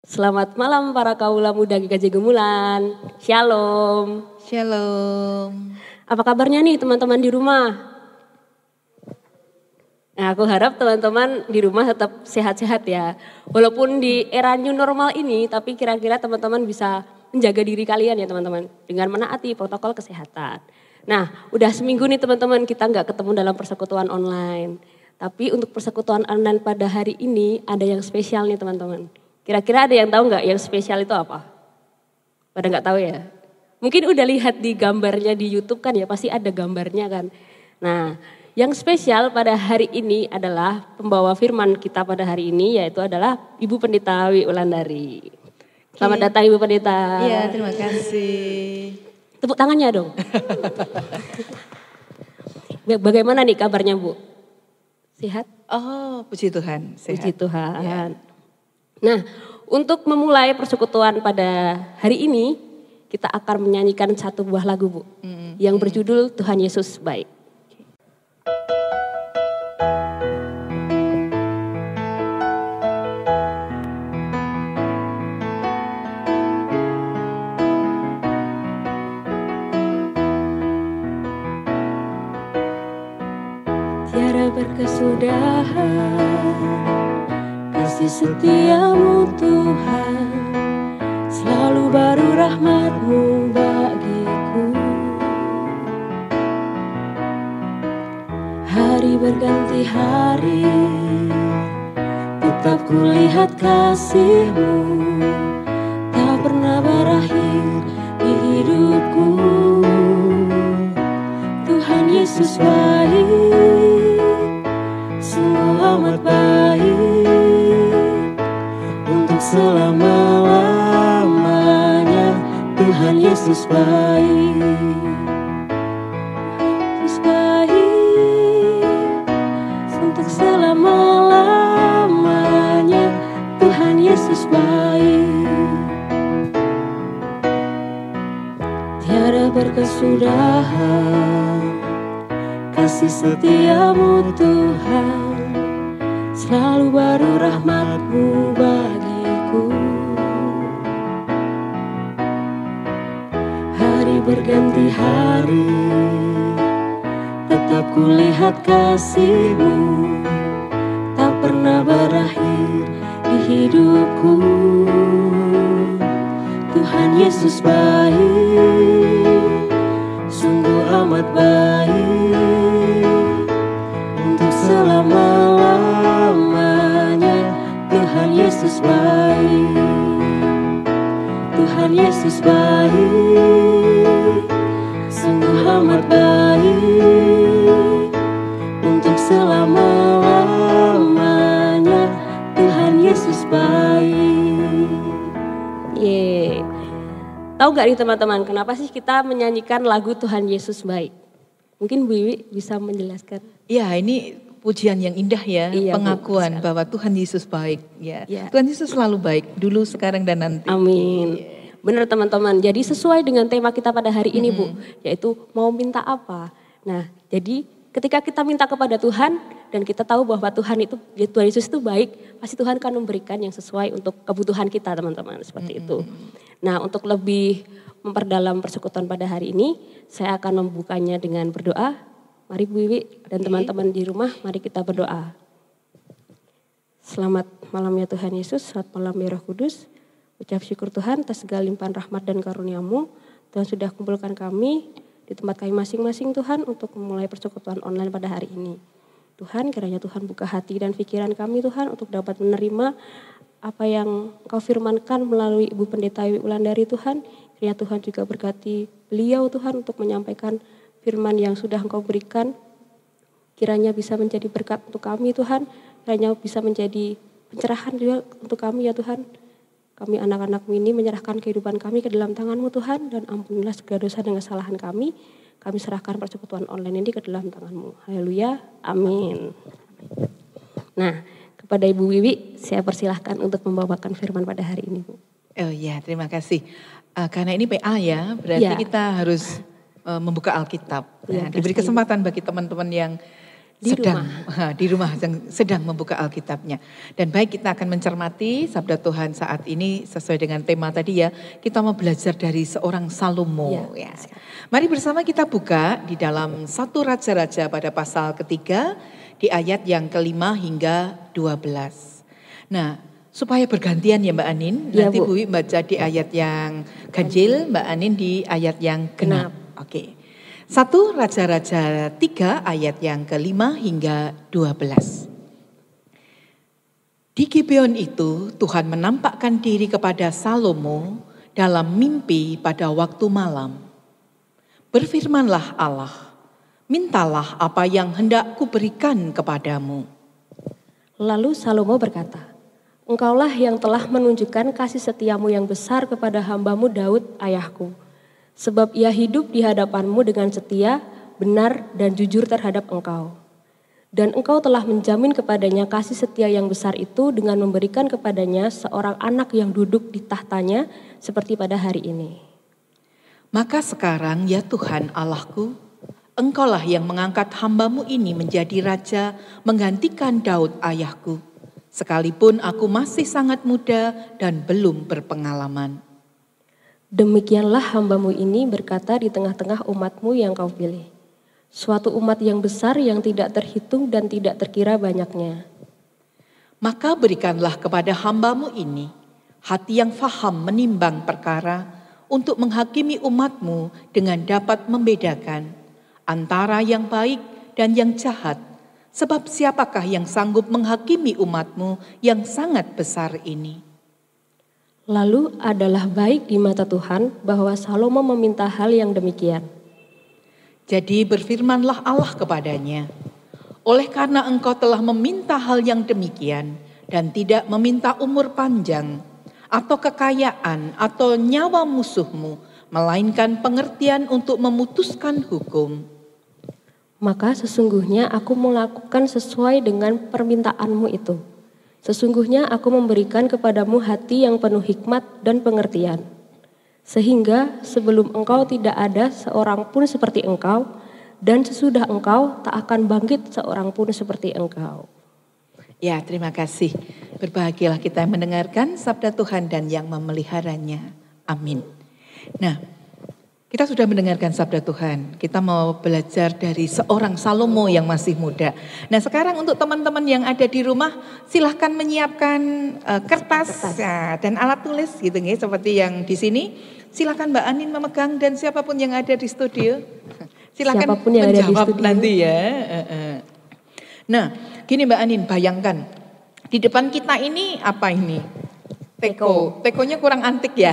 Selamat malam para kaula muda GKJ Gemulan. Shalom. Shalom. Apa kabarnya nih teman-teman di rumah? Nah, aku harap teman-teman di rumah tetap sehat-sehat ya. Walaupun di era new normal ini, tapi kira-kira teman-teman bisa menjaga diri kalian ya teman-teman. Dengan menaati protokol kesehatan. Nah, udah seminggu nih teman-teman kita nggak ketemu dalam persekutuan online. Tapi untuk persekutuan online pada hari ini ada yang spesial nih teman-teman. Kira-kira ada yang tahu nggak yang spesial itu apa? Pada nggak tahu ya? Mungkin udah lihat di gambarnya di YouTube kan ya, pasti ada gambarnya kan. Nah, yang spesial pada hari ini adalah pembawa firman kita pada hari ini yaitu adalah Ibu Pendeta Wi Wulandari. Selamat datang Ibu Pendeta. Iya, terima kasih. Tepuk tangannya dong. Bagaimana nih kabarnya Bu? Sehat? Oh, puji Tuhan, sehat. Puji Tuhan. Ya. Nah, untuk memulai persekutuan pada hari ini, kita akan menyanyikan satu buah lagu Bu, yang berjudul Tuhan Yesus Baik. Tiada berkesudahan kasih setiamu Tuhan, selalu baru rahmat-Mu bagiku. Hari berganti hari, tetap kulihat kasih-Mu, tak pernah berakhir di hidupku. Tuhan Yesus baik, sungguh amat baik, untuk selama-lamanya. Tuhan Yesus baik, Yesus baik, untuk selama-lamanya. Tuhan Yesus baik, tiada berkesudahan kasih setiamu Tuhan, selalu baru rahmat-Mu bagiku. Hari berganti hari, tetap kulihat kasih-Mu, tak pernah berakhir di hidupku. Tuhan Yesus baik, sungguh amat baik, untuk selama-lamanya. Tuhan Yesus baik, Tuhan Yesus baik, sungguh amat baik, untuk selama-lamanya. Tuhan Yesus baik. Yeay. Tahu gak nih teman-teman, kenapa sih kita menyanyikan lagu Tuhan Yesus baik? Mungkin Bu Iwi bisa menjelaskan. Ya, ini pujian yang indah ya, Iya, pengakuan Bu, bahwa Tuhan Yesus baik. Ya. Ya. Tuhan Yesus selalu baik, dulu, sekarang, dan nanti. Amin. Benar teman-teman, jadi sesuai dengan tema kita pada hari ini Bu, yaitu mau minta apa. Nah, jadi ketika kita minta kepada Tuhan dan kita tahu bahwa Tuhan Yesus itu baik, pasti Tuhan akan memberikan yang sesuai untuk kebutuhan kita teman-teman, seperti itu. Nah, untuk lebih memperdalam persekutuan pada hari ini, saya akan membukanya dengan berdoa. Mari Bu Iwi dan teman-teman di rumah, mari kita berdoa. Selamat malam ya Tuhan Yesus, selamat malam ya Roh Kudus. Ucap syukur Tuhan atas segala limpahan rahmat dan karunia-Mu. Tuhan sudah kumpulkan kami di tempat kami masing-masing Tuhan untuk memulai persekutuan online pada hari ini. Tuhan, kiranya Tuhan buka hati dan pikiran kami Tuhan untuk dapat menerima apa yang Engkau firmankan melalui Ibu Pendeta Wi Wulandari Tuhan. Kiranya Tuhan juga berkati beliau Tuhan untuk menyampaikan firman yang sudah Engkau berikan. Kiranya bisa menjadi berkat untuk kami Tuhan. Kiranya bisa menjadi pencerahan juga untuk kami ya Tuhan. Kami anak-anak-Mu ini menyerahkan kehidupan kami ke dalam tangan-Mu Tuhan. Dan ampunilah segala dosa dan kesalahan kami. Kami serahkan persekutuan online ini ke dalam tangan-Mu. Haleluya, amin. Nah, kepada Ibu Wiwi, saya persilahkan untuk membawakan firman pada hari ini, Bu. Oh ya, terima kasih. Karena ini PA ya, berarti kita harus membuka Alkitab. Nah, diberi kesempatan bagi teman-teman yang di rumah sedang membuka Alkitabnya. Dan baik, kita akan mencermati sabda Tuhan saat ini sesuai dengan tema tadi ya. Kita mau belajar dari seorang Salomo. Ya. Mari bersama kita buka di dalam 1 Raja-Raja pada pasal ketiga di ayat yang ke-5 hingga 12. Nah, supaya bergantian ya Mbak Anin, nanti Bu baca di ayat yang ganjil, Mbak Anin di ayat yang genap. Oke. 1 Raja-Raja 3 ayat yang ke-5 hingga 12. Di Gibeon itu Tuhan menampakkan diri kepada Salomo dalam mimpi pada waktu malam. Berfirmanlah Allah, mintalah apa yang hendak kuberikan kepadamu. Lalu Salomo berkata, Engkaulah yang telah menunjukkan kasih setiamu yang besar kepada hambamu Daud ayahku. Sebab ia hidup di hadapanmu dengan setia, benar dan jujur terhadap engkau. Dan engkau telah menjamin kepadanya kasih setia yang besar itu dengan memberikan kepadanya seorang anak yang duduk di tahtanya seperti pada hari ini. Maka sekarang ya Tuhan Allahku, engkaulah yang mengangkat hambamu ini menjadi raja menggantikan Daud ayahku. Sekalipun aku masih sangat muda dan belum berpengalaman. Demikianlah hambamu ini berkata di tengah-tengah umatmu yang kau pilih. Suatu umat yang besar yang tidak terhitung dan tidak terkira banyaknya. Maka berikanlah kepada hambamu ini hati yang faham menimbang perkara untuk menghakimi umatmu dengan dapat membedakan antara yang baik dan yang jahat. Sebab siapakah yang sanggup menghakimi umatmu yang sangat besar ini? Lalu adalah baik di mata Tuhan bahwa Salomo meminta hal yang demikian. Jadi berfirmanlah Allah kepadanya, oleh karena engkau telah meminta hal yang demikian dan tidak meminta umur panjang atau kekayaan atau nyawa musuhmu, melainkan pengertian untuk memutuskan hukum. Maka sesungguhnya aku melakukan sesuai dengan permintaanmu itu. Sesungguhnya aku memberikan kepadamu hati yang penuh hikmat dan pengertian. Sehingga sebelum engkau tidak ada seorang pun seperti engkau, dan sesudah engkau tak akan bangkit seorang pun seperti engkau. Ya, terima kasih. Berbahagialah kita yang mendengarkan sabda Tuhan dan yang memeliharanya. Amin. Nah, kita sudah mendengarkan sabda Tuhan. Kita mau belajar dari seorang Salomo yang masih muda. Nah, sekarang untuk teman-teman yang ada di rumah, silahkan menyiapkan kertas ya, dan alat tulis gitu nih, seperti yang di sini. Silahkan Mbak Anin memegang dan siapapun yang ada di studio. Silahkan menjawab nanti ya. Nah, gini Mbak Anin, bayangkan di depan kita ini apa ini? Teko. Tekonya kurang antik ya,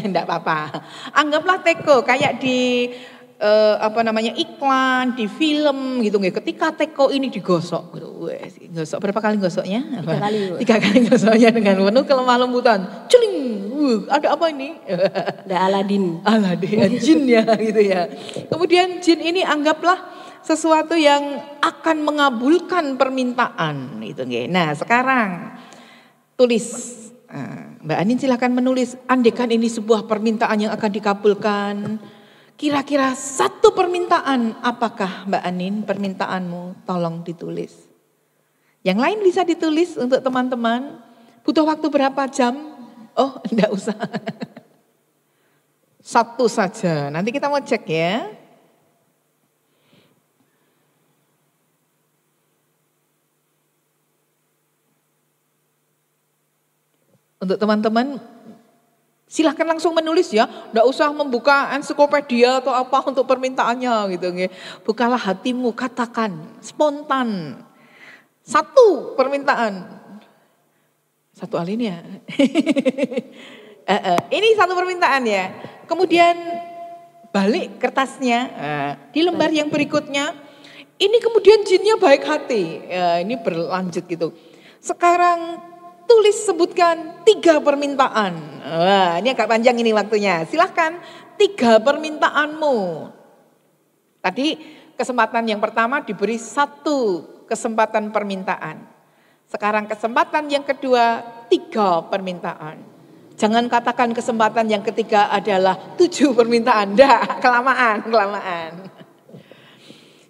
enggak apa-apa. Anggaplah teko kayak di iklan, di film gitu. Ketika teko ini digosok, gosok berapa kali gosoknya? 3 kali. 3 kali gosoknya dengan penuh kelemah lembutan. Celing, ada apa ini? Ada Aladin. Jin ya gitu ya. Kemudian jin ini anggaplah sesuatu yang akan mengabulkan permintaan gitu. Nah sekarang tulis. Mbak Anin silahkan menulis, andaikan ini sebuah permintaan yang akan dikabulkan. Kira-kira satu permintaan, apakah Mbak Anin permintaanmu? Tolong ditulis. Yang lain bisa ditulis untuk teman-teman. Butuh waktu berapa jam? Oh, enggak usah. Satu saja, nanti kita mau cek ya. Untuk teman-teman, silahkan langsung menulis ya, enggak usah membuka ensiklopedia atau apa untuk permintaannya gitu. Bukalah hatimu, katakan, spontan. Satu permintaan. Satu alinea. Ini satu permintaan ya. Kemudian balik kertasnya, di lembar yang berikutnya, ini kemudian jinnya baik hati. Ini berlanjut gitu. Sekarang tulis sebutkan 3 permintaan. Wah, ini agak panjang ini waktunya. Silahkan 3 permintaanmu. Tadi kesempatan yang pertama diberi 1 kesempatan permintaan. Sekarang kesempatan yang kedua 3 permintaan. Jangan katakan kesempatan yang ketiga adalah 7 permintaan. Enggak, kelamaan.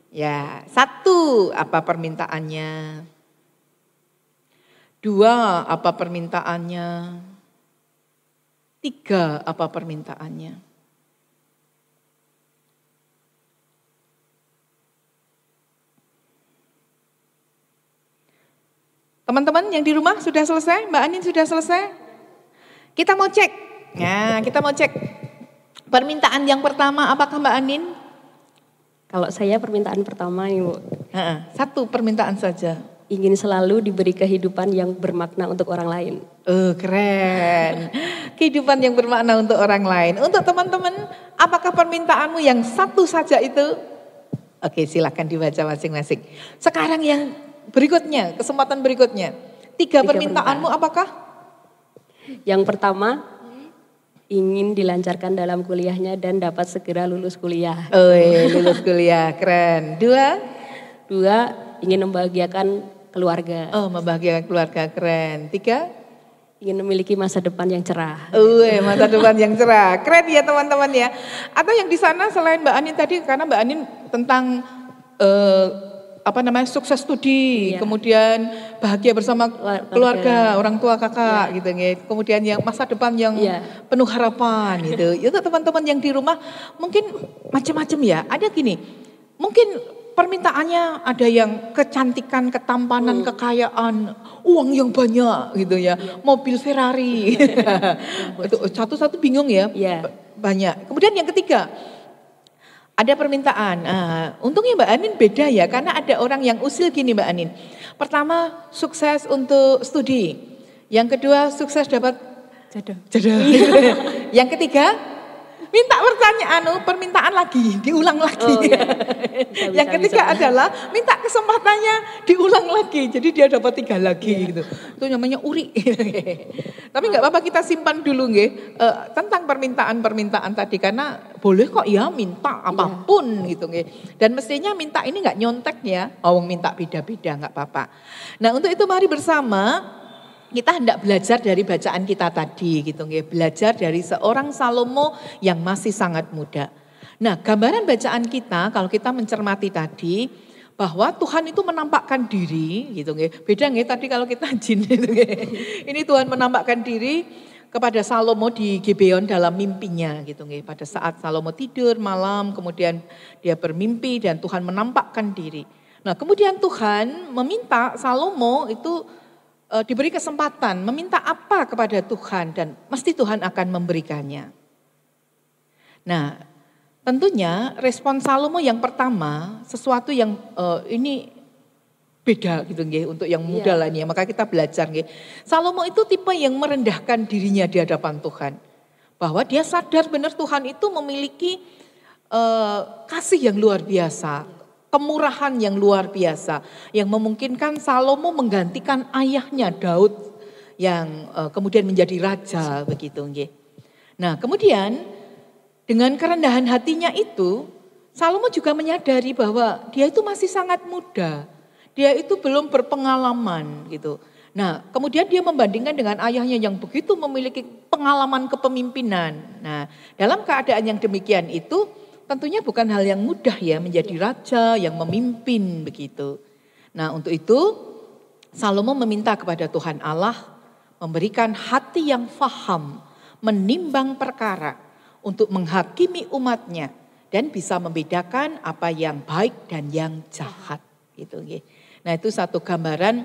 Ya, 1 apa permintaannya? 2 apa permintaannya? 3 apa permintaannya? Teman-teman yang di rumah sudah selesai? Mbak Anin sudah selesai? Kita mau cek. Nah, kita mau cek. Permintaan yang pertama apakah Mbak Anin? Kalau saya permintaan pertama nih Bu. 1 permintaan saja. Ingin selalu diberi kehidupan yang bermakna untuk orang lain. Keren. Kehidupan yang bermakna untuk orang lain. Untuk teman-teman, apakah permintaanmu yang 1 saja itu? Oke, silakan dibaca masing-masing. Sekarang yang berikutnya, kesempatan berikutnya. 3 permintaanmu apakah? Yang pertama, ingin dilancarkan dalam kuliahnya dan dapat segera lulus kuliah. Lulus kuliah, keren. 2? 2, ingin membahagiakan keluarga. Membahagiakan keluarga, keren. 3? Ingin memiliki masa depan yang cerah. Masa depan yang cerah. Keren ya teman-teman ya. Atau yang di sana selain Mbak Anin tadi, karena Mbak Anin tentang sukses studi, kemudian bahagia bersama keluarga, orang tua kakak gitu ya. Kemudian yang masa depan yang penuh harapan gitu. Itu teman-teman yang di rumah mungkin macam-macam ya. Ada gini, mungkin permintaannya ada yang kecantikan, ketampanan, kekayaan, uang yang banyak gitu ya, mobil Ferrari. Satu-satu bingung ya, banyak. Kemudian yang ketiga, ada permintaan. Untungnya Mbak Anin beda ya, karena ada orang yang usil gini Mbak Anin. Pertama, sukses untuk studi. Yang kedua, sukses dapat jodoh. Yang ketiga, minta permintaan lagi, diulang lagi. Yang ketiga adalah minta kesempatannya diulang lagi. Jadi dia dapat 3 lagi gitu. Itu namanya uri. Tapi enggak apa-apa, kita simpan dulu nggih. Tentang permintaan tadi, karena boleh kok ya minta apapun gitu nggih. Dan mestinya minta ini enggak nyontek ya. Minta beda-beda enggak apa-apa. Nah, untuk itu mari bersama kita hendak belajar dari bacaan kita tadi gitu nggih, belajar dari seorang Salomo yang masih sangat muda. Nah, gambaran bacaan kita kalau kita mencermati tadi bahwa Tuhan itu menampakkan diri gitu nggih. Beda nggih tadi kalau kita jin gitu nggih. Ini Tuhan menampakkan diri kepada Salomo di Gibeon dalam mimpinya gitu nggih. Pada saat Salomo tidur malam, kemudian dia bermimpi dan Tuhan menampakkan diri. Nah, kemudian Tuhan meminta Salomo itu diberi kesempatan meminta apa kepada Tuhan dan mesti Tuhan akan memberikannya. Nah, tentunya respon Salomo yang pertama sesuatu yang ini beda gitu nggih untuk yang muda lah ini, maka kita belajar nggih. Salomo itu tipe yang merendahkan dirinya di hadapan Tuhan. Bahwa dia sadar benar Tuhan itu memiliki kasih yang luar biasa. Kemurahan yang luar biasa yang memungkinkan Salomo menggantikan ayahnya Daud yang kemudian menjadi raja begitu nggih. Nah, kemudian dengan kerendahan hatinya itu Salomo juga menyadari bahwa dia itu masih sangat muda. Dia itu belum berpengalaman gitu. Nah, kemudian dia membandingkan dengan ayahnya yang begitu memiliki pengalaman kepemimpinan. Nah, dalam keadaan yang demikian itu tentunya bukan hal yang mudah ya menjadi raja yang memimpin begitu. Nah, untuk itu Salomo meminta kepada Tuhan Allah memberikan hati yang faham, menimbang perkara untuk menghakimi umatnya dan bisa membedakan apa yang baik dan yang jahat gitu. Nah, itu satu gambaran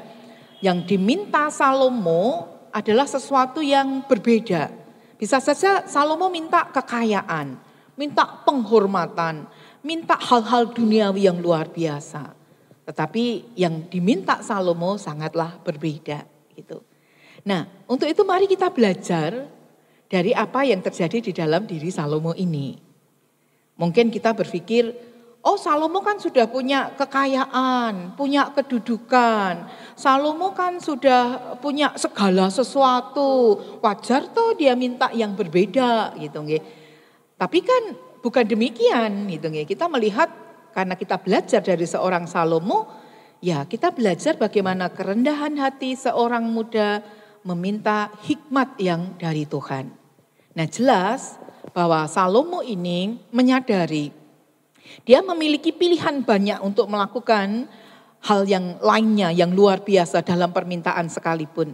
yang diminta Salomo adalah sesuatu yang berbeda. Bisa saja Salomo minta kekayaan, minta penghormatan, minta hal-hal duniawi yang luar biasa. Tetapi yang diminta Salomo sangatlah berbeda gitu. Nah, untuk itu mari kita belajar dari apa yang terjadi di dalam diri Salomo ini. Mungkin kita berpikir, oh Salomo kan sudah punya kekayaan, punya kedudukan. Salomo kan sudah punya segala sesuatu. Wajar toh dia minta yang berbeda gitu nggih. Tapi kan bukan demikian gitu nggih. Kita melihat karena kita belajar dari seorang Salomo, ya kita belajar bagaimana kerendahan hati seorang muda meminta hikmat yang dari Tuhan. Nah, jelas bahwa Salomo ini menyadari Dia memiliki pilihan banyak untuk melakukan hal yang lainnya yang luar biasa dalam permintaan sekalipun.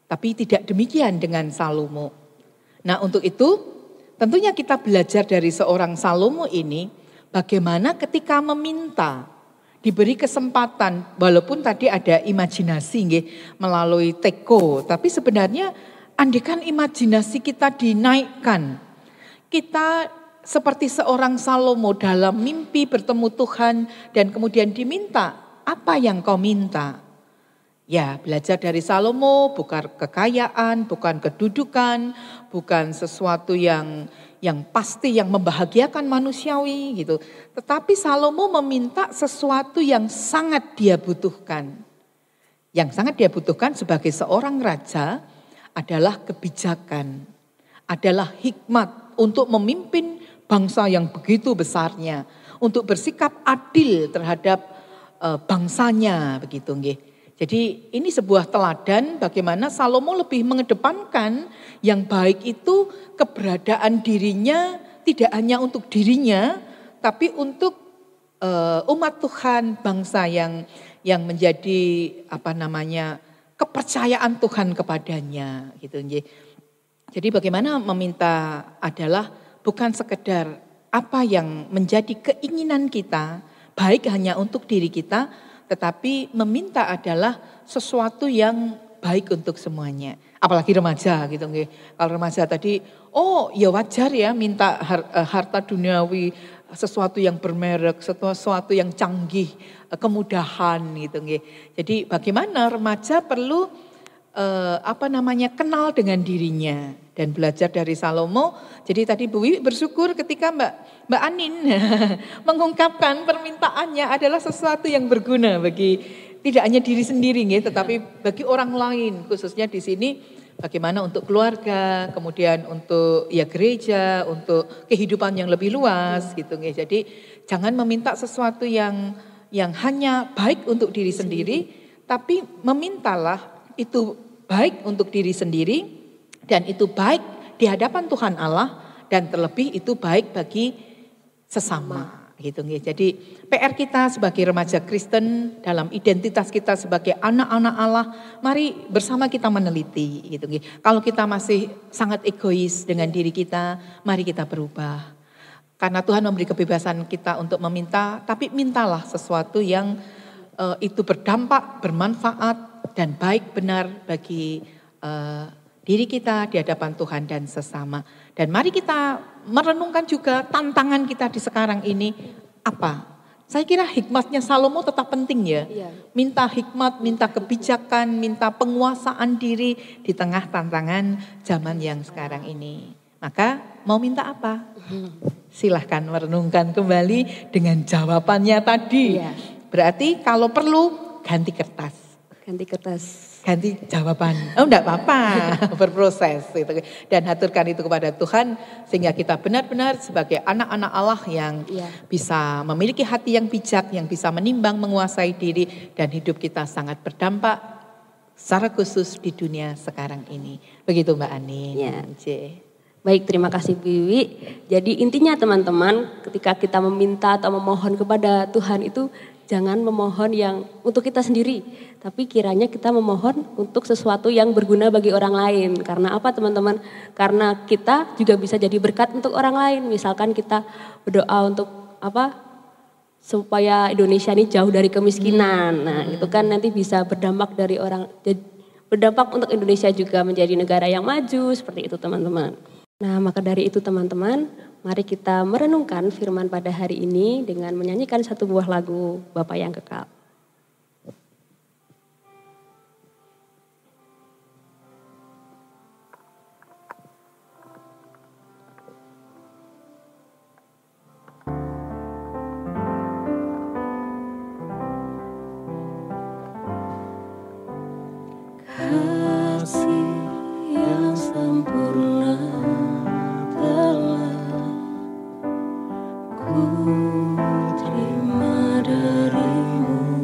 Tapi tidak demikian dengan Salomo. Nah, untuk itu tentunya kita belajar dari seorang Salomo ini bagaimana ketika meminta diberi kesempatan, walaupun tadi ada imajinasi nggih, melalui teko, tapi sebenarnya andaikan imajinasi kita dinaikkan, kita seperti seorang Salomo dalam mimpi bertemu Tuhan dan kemudian diminta, apa yang kau minta? Ya, belajar dari Salomo bukan kekayaan, bukan kedudukan, bukan sesuatu yang pasti yang membahagiakan manusiawi gitu. Tetapi Salomo meminta sesuatu yang sangat dia butuhkan. Yang sangat dia butuhkan sebagai seorang raja adalah kebijakan, adalah hikmat untuk memimpin bangsa yang begitu besarnya, untuk bersikap adil terhadap bangsanya begitu nggih. Jadi ini sebuah teladan bagaimana Salomo lebih mengedepankan yang baik itu keberadaan dirinya tidak hanya untuk dirinya tapi untuk umat Tuhan, bangsa yang menjadi kepercayaan Tuhan kepadanya gitu nggih. Jadi bagaimana meminta adalah bukan sekedar apa yang menjadi keinginan kita baik hanya untuk diri kita, tetapi meminta adalah sesuatu yang baik untuk semuanya. Apalagi remaja gitu nggih. Kalau remaja tadi, oh ya wajar ya minta harta duniawi, sesuatu yang bermerek, sesuatu yang canggih, kemudahan gitu nggih. Jadi bagaimana remaja perlu kenal dengan dirinya dan belajar dari Salomo. Jadi tadi Bu Wiwi bersyukur ketika Mbak Anin mengungkapkan permintaannya adalah sesuatu yang berguna bagi tidak hanya diri sendiri tetapi bagi orang lain, khususnya di sini bagaimana untuk keluarga, kemudian untuk gereja, untuk kehidupan yang lebih luas gitu nggih. Jadi jangan meminta sesuatu yang hanya baik untuk diri sendiri, tapi memintalah itu baik untuk diri sendiri dan itu baik di hadapan Tuhan Allah dan terlebih itu baik bagi sesama gitu nggih. Jadi PR kita sebagai remaja Kristen dalam identitas kita sebagai anak-anak Allah, mari bersama kita meneliti gitu nggih. Kalau kita masih sangat egois dengan diri kita, mari kita berubah. Karena Tuhan memberi kebebasan kita untuk meminta, tapi mintalah sesuatu yang itu berdampak, bermanfaat dan baik benar bagi diri kita di hadapan Tuhan dan sesama. Dan mari kita merenungkan juga tantangan kita di sekarang ini apa? Saya kira hikmatnya Salomo tetap penting ya. Minta hikmat, minta kebijakan, minta penguasaan diri di tengah tantangan zaman yang sekarang ini. Maka mau minta apa? Silahkan merenungkan kembali dengan jawabannya tadi. Berarti kalau perlu ganti kertas. Ganti jawaban. Oh enggak apa-apa, berproses gitu. Dan haturkan itu kepada Tuhan sehingga kita benar-benar sebagai anak-anak Allah yang bisa memiliki hati yang bijak, yang bisa menimbang, menguasai diri dan hidup kita sangat berdampak secara khusus di dunia sekarang ini. Begitu Mbak Ani. Baik, terima kasih Bu Wiwi. Jadi intinya teman-teman, ketika kita meminta atau memohon kepada Tuhan itu jangan memohon yang untuk kita sendiri, tapi kiranya kita memohon untuk sesuatu yang berguna bagi orang lain. Karena apa teman-teman? Karena kita juga bisa jadi berkat untuk orang lain. Misalkan kita berdoa untuk supaya Indonesia ini jauh dari kemiskinan. Nah, itu kan nanti bisa berdampak berdampak untuk Indonesia juga menjadi negara yang maju, seperti itu teman-teman. Nah, maka dari itu teman-teman, mari kita merenungkan firman pada hari ini dengan menyanyikan satu buah lagu Bapa yang Kekal. Kasih yang sempurna telah ku terima darimu.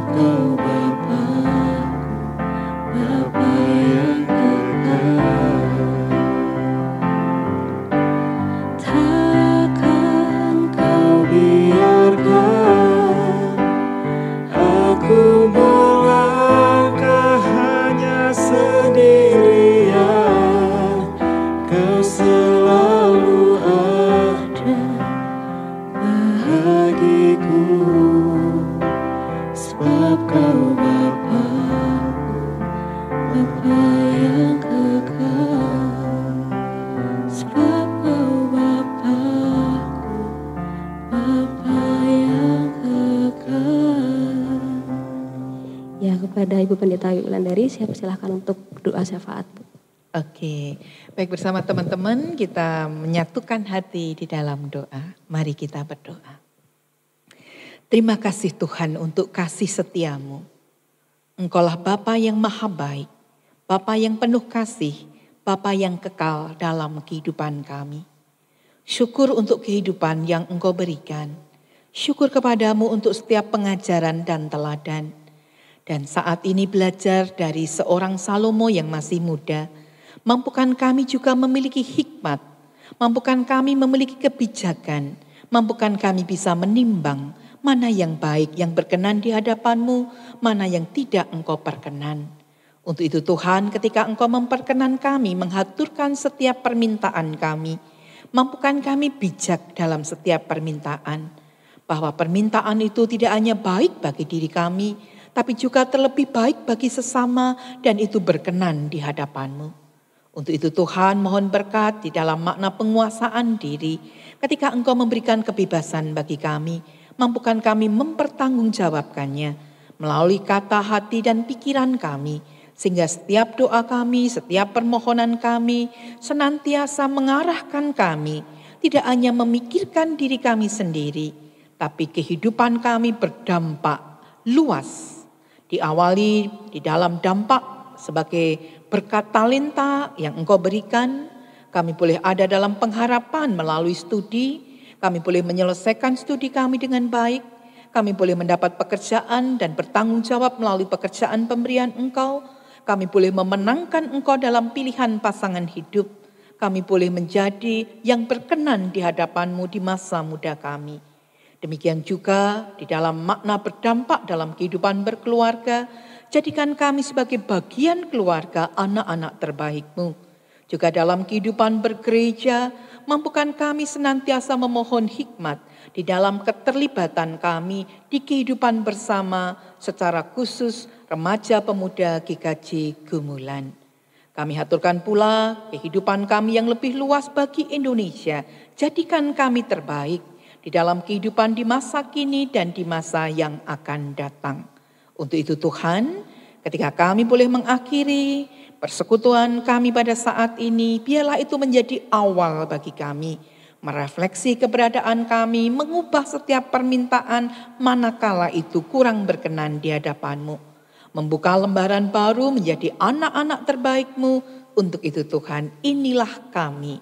Kau Bapa, Bapa yang kekal. Takkan Kau biarkan aku melangkah hanya sendirian. Kau selalu ada bagiku, sebab Kau Bapa-Ku, Bapa yang kekal. Sebab Kau Bapa-Ku, Bapa yang kekal. Ya, kepada Ibu Pendeta Wulandari, saya persilahkan untuk doa syafaat. Oke, baik, bersama teman-teman kita menyatukan hati di dalam doa. Mari kita berdoa. Terima kasih Tuhan untuk kasih setiamu. Engkaulah Bapa yang maha baik, Bapa yang penuh kasih, Bapa yang kekal dalam kehidupan kami. Syukur untuk kehidupan yang Engkau berikan. Syukur kepadamu untuk setiap pengajaran dan teladan. Dan saat ini belajar dari seorang Salomo yang masih muda, mampukan kami juga memiliki hikmat, mampukan kami memiliki kebijakan, mampukan kami bisa menimbang mana yang baik, yang berkenan di hadapan-Mu, mana yang tidak Engkau perkenan. Untuk itu Tuhan, ketika Engkau memperkenan kami, mengaturkan setiap permintaan kami, mampukan kami bijak dalam setiap permintaan, bahwa permintaan itu tidak hanya baik bagi diri kami, tapi juga terlebih baik bagi sesama dan itu berkenan di hadapan-Mu. Untuk itu Tuhan mohon berkat di dalam makna penguasaan diri ketika Engkau memberikan kebebasan bagi kami, mampukan kami mempertanggungjawabkannya melalui kata, hati dan pikiran kami, sehingga setiap doa kami, setiap permohonan kami senantiasa mengarahkan kami, tidak hanya memikirkan diri kami sendiri, tapi kehidupan kami berdampak luas. Diawali di dalam dampak sebagai berkat talenta yang Engkau berikan, kami boleh ada dalam pengharapan melalui studi, kami boleh menyelesaikan studi kami dengan baik, kami boleh mendapat pekerjaan dan bertanggung jawab melalui pekerjaan pemberian Engkau, kami boleh memenangkan Engkau dalam pilihan pasangan hidup, kami boleh menjadi yang berkenan di hadapan-Mu di masa muda kami. Demikian juga di dalam makna berdampak dalam kehidupan berkeluarga, jadikan kami sebagai bagian keluarga anak-anak terbaik-Mu. Juga dalam kehidupan bergereja, mampukan kami senantiasa memohon hikmat di dalam keterlibatan kami di kehidupan bersama secara khusus remaja pemuda GKJ Gumulan. Kami haturkan pula kehidupan kami yang lebih luas bagi Indonesia, jadikan kami terbaik di dalam kehidupan di masa kini dan di masa yang akan datang. Untuk itu Tuhan, ketika kami boleh mengakhiri persekutuan kami pada saat ini, biarlah itu menjadi awal bagi kami merefleksi keberadaan kami, mengubah setiap permintaan manakala itu kurang berkenan di hadapan-Mu. Membuka lembaran baru menjadi anak-anak terbaik-Mu. Untuk itu Tuhan, inilah kami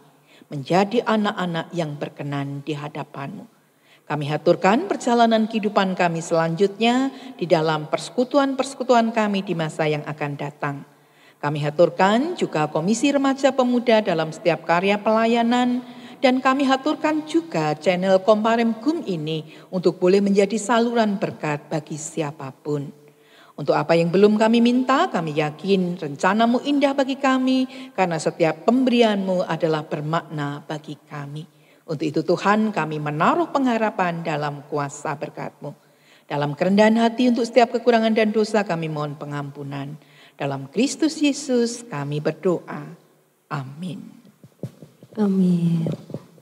menjadi anak-anak yang berkenan di hadapan-Mu. Kami haturkan perjalanan kehidupan kami selanjutnya di dalam persekutuan-persekutuan kami di masa yang akan datang. Kami haturkan juga Komisi Remaja Pemuda dalam setiap karya pelayanan, dan kami haturkan juga channel Komparem Gum ini untuk boleh menjadi saluran berkat bagi siapapun. Untuk apa yang belum kami minta, kami yakin rencana-Mu indah bagi kami, karena setiap pemberian-Mu adalah bermakna bagi kami. Untuk itu Tuhan, kami menaruh pengharapan dalam kuasa berkat-Mu. Dalam kerendahan hati untuk setiap kekurangan dan dosa kami mohon pengampunan. Dalam Kristus Yesus kami berdoa. Amin. Amin.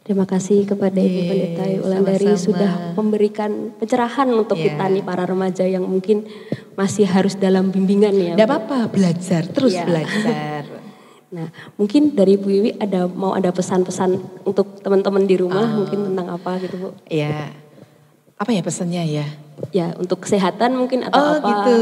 Terima kasih kepada Ibu Pendeta Wulandari sudah memberikan pencerahan untuk kita nih para remaja yang mungkin masih harus dalam bimbingan ya. Tidak apa-apa, belajar, terus belajar. Nah, mungkin dari Bu Wiwi mau ada pesan-pesan untuk teman-teman di rumah mungkin tentang apa gitu Bu? Ya, apa ya pesannya ya? Ya, untuk kesehatan mungkin atau apa? Oh gitu.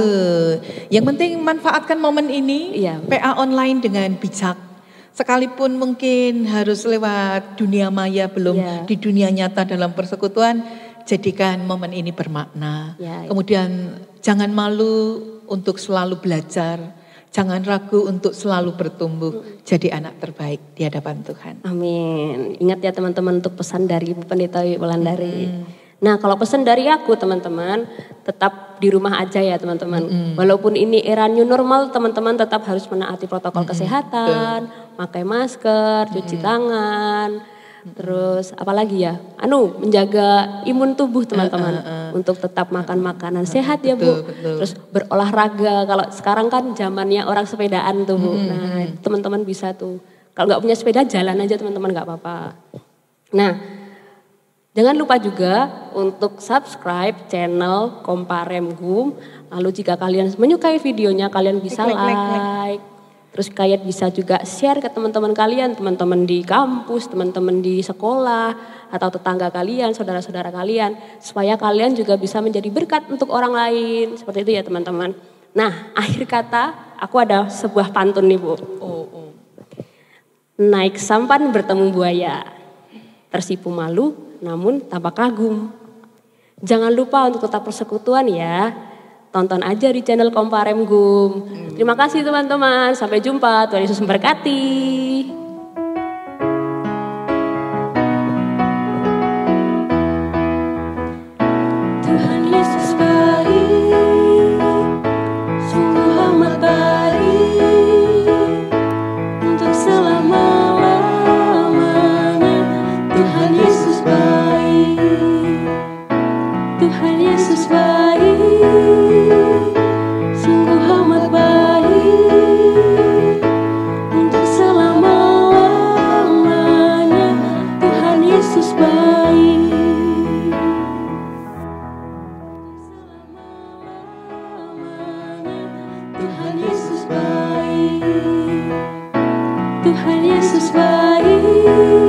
Yang penting manfaatkan momen ini, PA online dengan bijak. Sekalipun mungkin harus lewat dunia maya, belum di dunia nyata dalam persekutuan, jadikan momen ini bermakna. Kemudian Jangan malu untuk selalu belajar. Jangan ragu untuk selalu bertumbuh. Jadi anak terbaik di hadapan Tuhan. Amin. Ingat ya teman-teman untuk pesan dari Ibu Pendeta Wulandari. Nah kalau pesan dari aku teman-teman, tetap di rumah aja ya teman-teman. Walaupun ini era new normal, teman-teman tetap harus menaati protokol kesehatan, pakai masker, cuci tangan. Terus apalagi ya, menjaga imun tubuh teman-teman untuk tetap makan makanan sehat ya Bu. Terus berolahraga, kalau sekarang kan zamannya orang sepedaan tuh Bu. Nah teman-teman bisa tuh, kalau nggak punya sepeda jalan aja teman-teman nggak apa-apa. Nah jangan lupa juga untuk subscribe channel Komparem Gum. Lalu jika kalian menyukai videonya kalian bisa like. Terus kalian bisa juga share ke teman-teman kalian, teman-teman di kampus, teman-teman di sekolah, atau tetangga kalian, saudara-saudara kalian. Supaya kalian juga bisa menjadi berkat untuk orang lain. Seperti itu ya teman-teman. Nah akhir kata aku ada sebuah pantun nih Bu. Naik sampan bertemu buaya, tersipu malu namun tanpa kagum. Jangan lupa untuk tetap persekutuan ya. Tonton aja di channel Komparem Gum. Terima kasih teman-teman. Sampai jumpa. Tuhan Yesus memberkati. Tuhan Yesus baik, sungguh amat baik, untuk selama-lamanya. Tuhan Yesus baik, Tuhan Yesus baik, sungguh amat baik, untuk selama-lamanya. Tuhan Yesus baik. Tuhan Yesus baik, Tuhan Yesus baik.